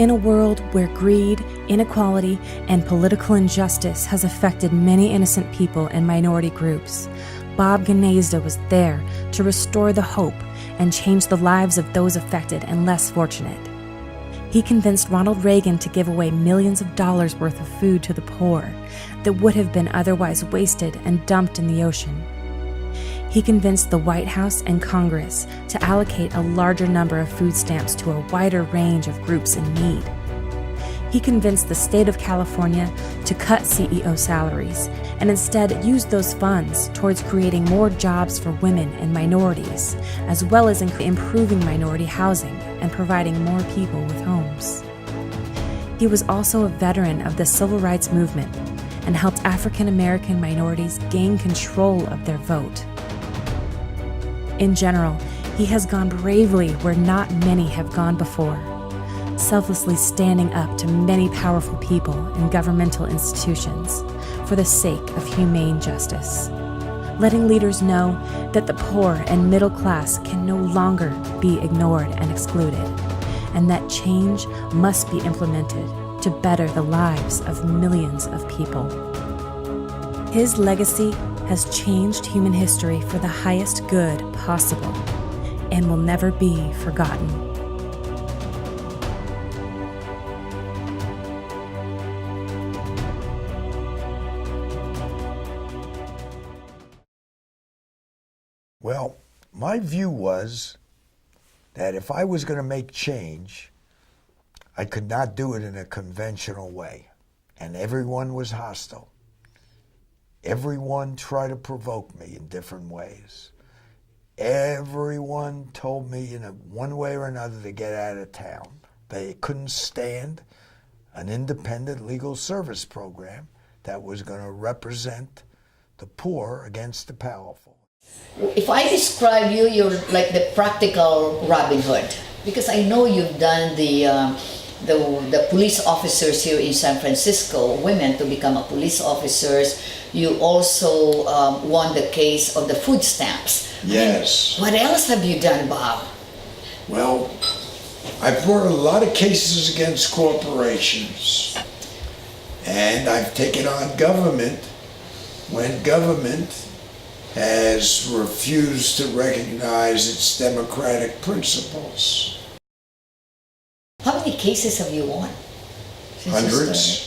In a world where greed, inequality, and political injustice has affected many innocent people and minority groups, Bob Gnezda was there to restore the hope and change the lives of those affected and less fortunate. He convinced Ronald Reagan to give away millions of dollars worth of food to the poor that would have been otherwise wasted and dumped in the ocean. He convinced the White House and Congress to allocate a larger number of food stamps to a wider range of groups in need. He convinced the state of California to cut CEO salaries and instead use those funds towards creating more jobs for women and minorities, as well as improving minority housing and providing more people with homes. He was also a veteran of the civil rights movement and helped African American minorities gain control of their vote. In general, he has gone bravely where not many have gone before, selflessly standing up to many powerful people and governmental institutions for the sake of humane justice, letting leaders know that the poor and middle class can no longer be ignored and excluded, and that change must be implemented to better the lives of millions of people. His legacy has changed human history for the highest good possible and will never be forgotten. Well, my view was that if I was going to make change, I could not do it in a conventional way. And everyone was hostile. Everyone tried to provoke me in different ways. Everyone told me in one way or another to get out of town. They couldn't stand an independent legal service program that was going to represent the poor against the powerful. If I describe you, you're like the practical Robin Hood, because I know you've done the police officers here in San Francisco, women to become a police officers. You also won the case of the food stamps. Yes. I mean, what else have you done, Bob? Well, I've brought a lot of cases against corporations, and I've taken on government when government has refused to recognize its democratic principles. How many cases have you won? Hundreds.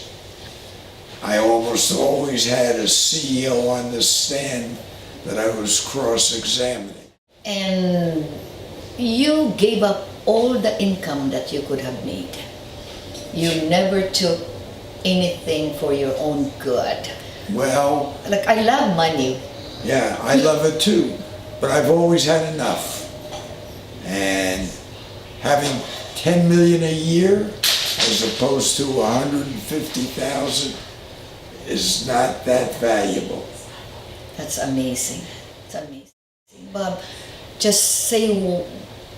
I almost always had a CEO on the stand that I was cross-examining. And you gave up all the income that you could have made. You never took anything for your own good. Well, like, I love money. Yeah, I love it too, but I've always had enough. And having 10 million a year as opposed to 150,000 is not that valuable. That's amazing. It's amazing. Bob, just say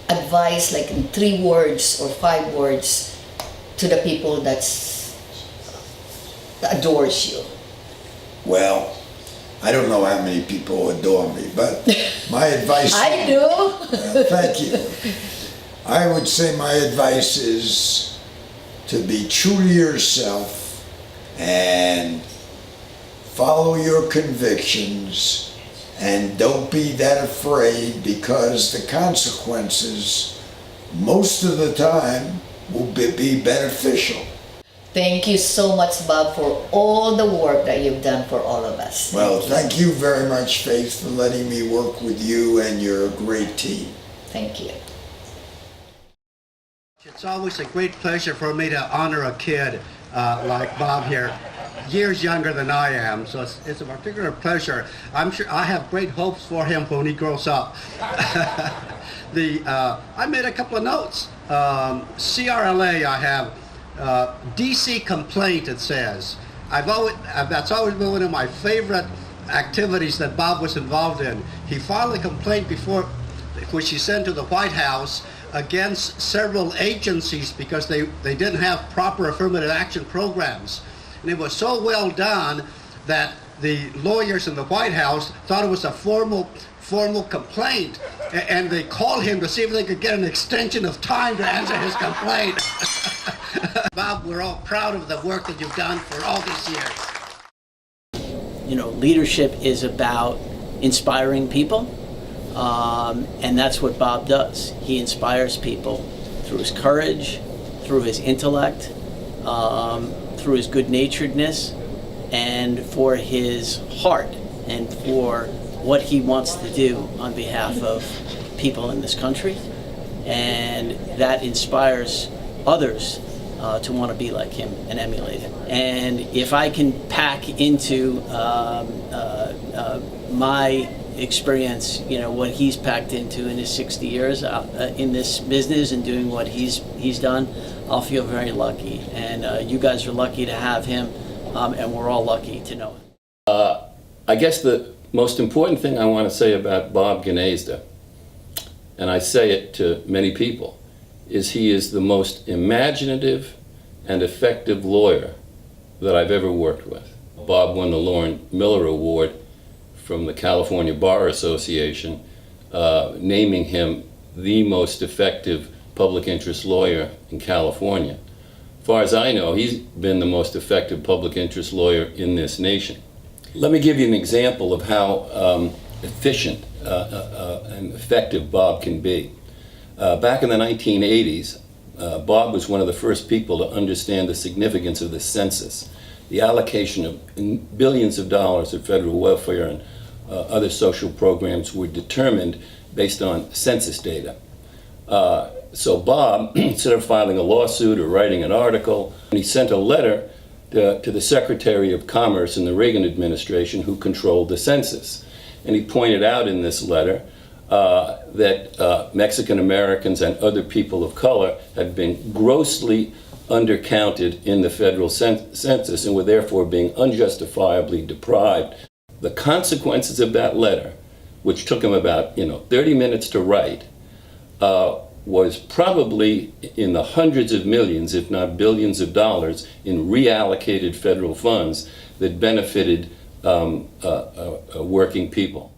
advice like in 3 words or 5 words to the people that adores you. Well, I don't know how many people adore me, but my advice... I do. Thank you. I would say my advice is to be true to yourself and follow your convictions, and don't be that afraid, because the consequences most of the time will be beneficial. Thank you so much, Bob, for all the work that you've done for all of us. Well, thank you very much, Faith, for letting me work with you and your great team. Thank you. It's always a great pleasure for me to honor a kid like Bob here, years younger than I am, so it's a particular pleasure. I'm sure I have great hopes for him when he grows up. I made a couple of notes. CRLA, I have DC complaint, it says. That's always been one of my favorite activities that Bob was involved in. He filed a complaint which he sent to the White House against several agencies because they didn't have proper affirmative action programs. And it was so well done that the lawyers in the White House thought it was a formal complaint, and they called him to see if they could get an extension of time to answer his complaint. Bob, we're all proud of the work that you've done for all these years. You know, leadership is about inspiring people, and that's what Bob does. He inspires people through his courage, through his intellect, through his good-naturedness, and for his heart, and for what he wants to do on behalf of people in this country. And that inspires others to want to be like him and emulate him. And if I can pack into my experience, you know, what he's packed into in his 60 years in this business and doing what he's done, I'll feel very lucky. And you guys are lucky to have him, and we're all lucky to know him. I guess the most important thing I want to say about Bob Gnezda, and I say it to many people, is he is the most imaginative and effective lawyer that I've ever worked with. Bob won the Lauren Miller Award from the California Bar Association, naming him the most effective public interest lawyer in California. As far as I know, he's been the most effective public interest lawyer in this nation. Let me give you an example of how efficient and effective Bob can be. Back in the 1980s, Bob was one of the first people to understand the significance of the census, the allocation of billions of dollars of federal welfare and other social programs were determined based on census data. So Bob, instead of filing a lawsuit or writing an article, he sent a letter to the Secretary of Commerce in the Reagan administration who controlled the census. And he pointed out in this letter that Mexican Americans and other people of color had been grossly undercounted in the federal census and were therefore being unjustifiably deprived. The consequences of that letter, which took him about 30 minutes to write, was probably in the hundreds of millions, if not billions of dollars in reallocated federal funds that benefited working people.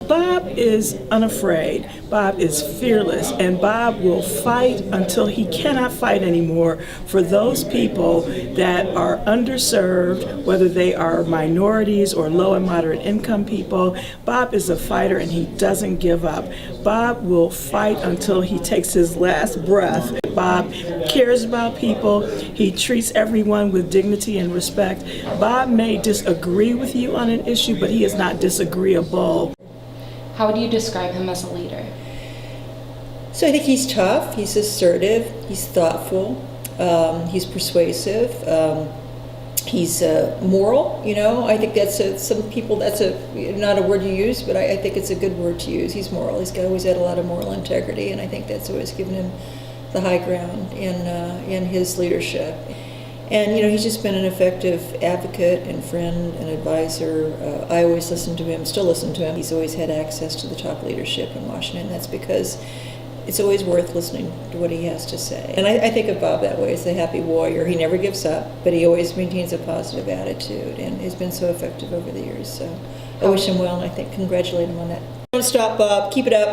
Bob is unafraid. Bob is fearless, and Bob will fight until he cannot fight anymore for those people that are underserved, whether they are minorities or low and moderate income people. Bob is a fighter, and he doesn't give up. Bob will fight until he takes his last breath. Bob cares about people. He treats everyone with dignity and respect. Bob may disagree with you on an issue, but he is not disagreeable. How would you describe him as a leader? So I think he's tough, he's assertive, he's thoughtful, he's persuasive, he's moral. I think some people, that's not a word you use, but I think it's a good word to use. He's moral. He's always had a lot of moral integrity, and I think that's always given him the high ground in his leadership. And he's just been an effective advocate and friend and advisor. I always listen to him, still listen to him. He's always had access to the top leadership in Washington. That's because it's always worth listening to what he has to say. And I think of Bob that way, as a happy warrior. He never gives up, but he always maintains a positive attitude, and he's been so effective over the years. So I wish him well, and I think congratulate him on that. Don't stop, Bob. Keep it up.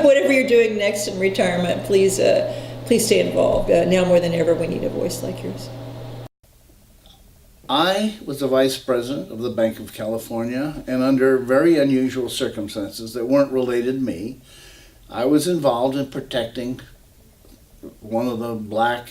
Whatever you're doing next in retirement, please stay involved. Now more than ever, we need a voice like yours. I was the vice president of the Bank of California, and under very unusual circumstances that weren't related to me, I was involved in protecting one of the black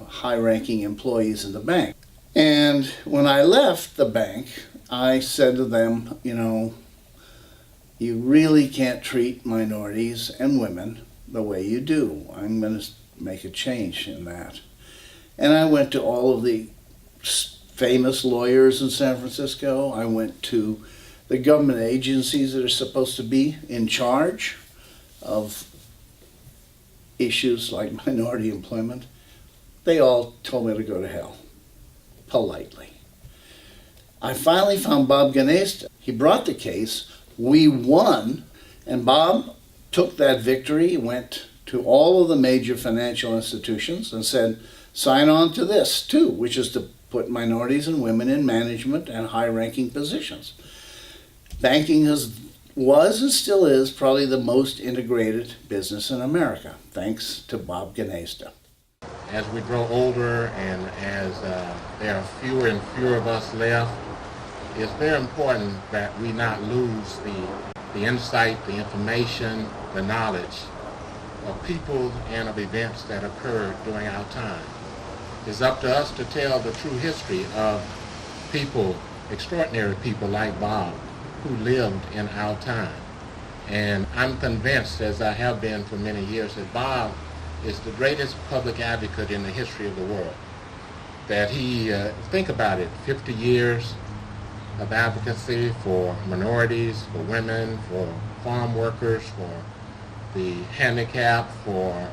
high-ranking employees in the bank. And when I left the bank, I said to them, you really can't treat minorities and women the way you do. I'm going to make a change in that. And I went to all of the famous lawyers in San Francisco. I went to the government agencies that are supposed to be in charge of issues like minority employment. They all told me to go to hell, politely. I finally found Bob Gnezda. He brought the case, we won, and Bob took that victory, went to all of the major financial institutions and said, sign on to this too, which is to put minorities and women in management and high-ranking positions. Banking was and still is probably the most integrated business in America, thanks to Bob Gnezda. as we grow older and as there are fewer and fewer of us left, it's very important that we not lose the insight, the information, the knowledge of people and of events that occurred during our time. It's up to us to tell the true history of people, extraordinary people like Bob, who lived in our time. And I'm convinced, as I have been for many years, that Bob is the greatest public advocate in the history of the world. That he, think about it, 50 years of advocacy for minorities, for women, for farm workers, for the handicapped, for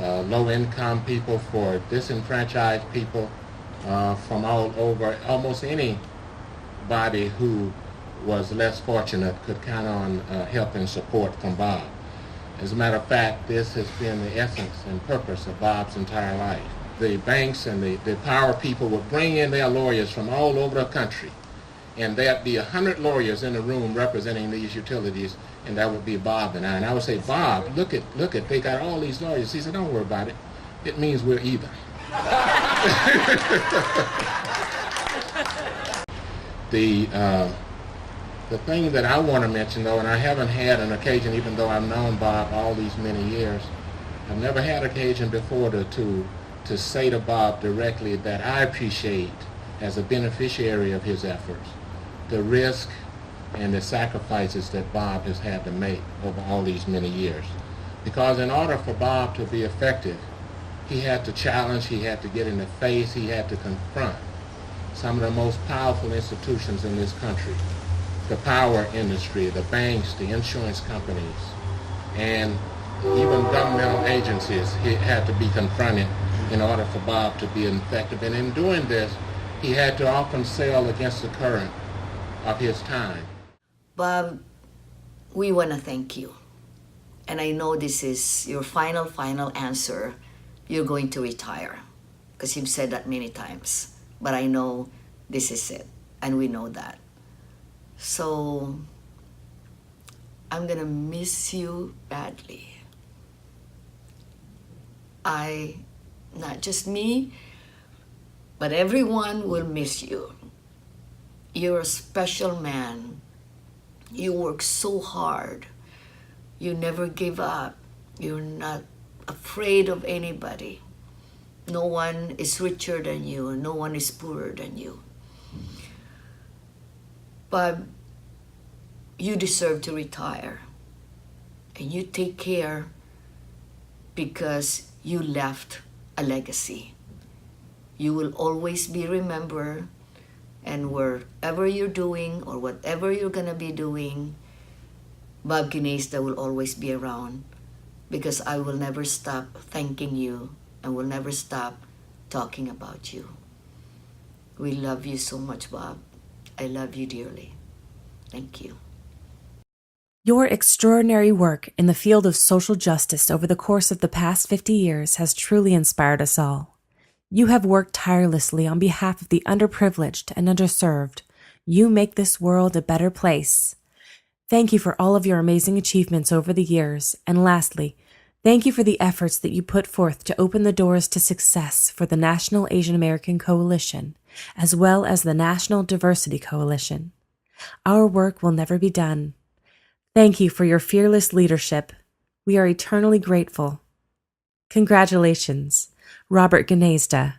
low-income people, for disenfranchised people from all over. Almost anybody who was less fortunate could count on help and support from Bob. As a matter of fact, this has been the essence and purpose of Bob's entire life. The banks and the power people would bring in their lawyers from all over the country, and there'd be 100 lawyers in the room representing these utilities, and that would be Bob and I. And I would say, Bob, look at, they got all these lawyers. He said, don't worry about it. It means we're even. The thing that I want to mention, though, and I haven't had an occasion, even though I've known Bob all these many years, I've never had occasion before to say to Bob directly that I appreciate, as a beneficiary of his efforts, the risk and the sacrifices that Bob has had to make over all these many years. Because in order for Bob to be effective, he had to challenge, he had to get in the face, he had to confront some of the most powerful institutions in this country. The power industry, the banks, the insurance companies, and even governmental agencies had to be confronted in order for Bob to be effective. And in doing this, he had to often sail against the current of his time. Bob, we want to thank you. And I know this is your final answer. You're going to retire, because you've said that many times. But I know this is it, and we know that. So I'm gonna miss you badly. Not just me, but everyone will miss you. You're a special man. You work so hard. You never give up. You're not afraid of anybody. No one is richer than you. No one is poorer than you. But you deserve to retire. And you take care because you left a legacy. You will always be remembered, and wherever you're doing or whatever you're gonna be doing, Bob Ginesta will always be around, because I will never stop thanking you and will never stop talking about you. We love you so much, Bob. I love you dearly. Thank you. Your extraordinary work in the field of social justice over the course of the past 50 years has truly inspired us all. You have worked tirelessly on behalf of the underprivileged and underserved. You make this world a better place. Thank you for all of your amazing achievements over the years. And lastly, thank you for the efforts that you put forth to open the doors to success for the National Asian American Coalition, as well as the National Diversity Coalition. Our work will never be done. Thank you for your fearless leadership. We are eternally grateful. Congratulations, Robert Ginesta.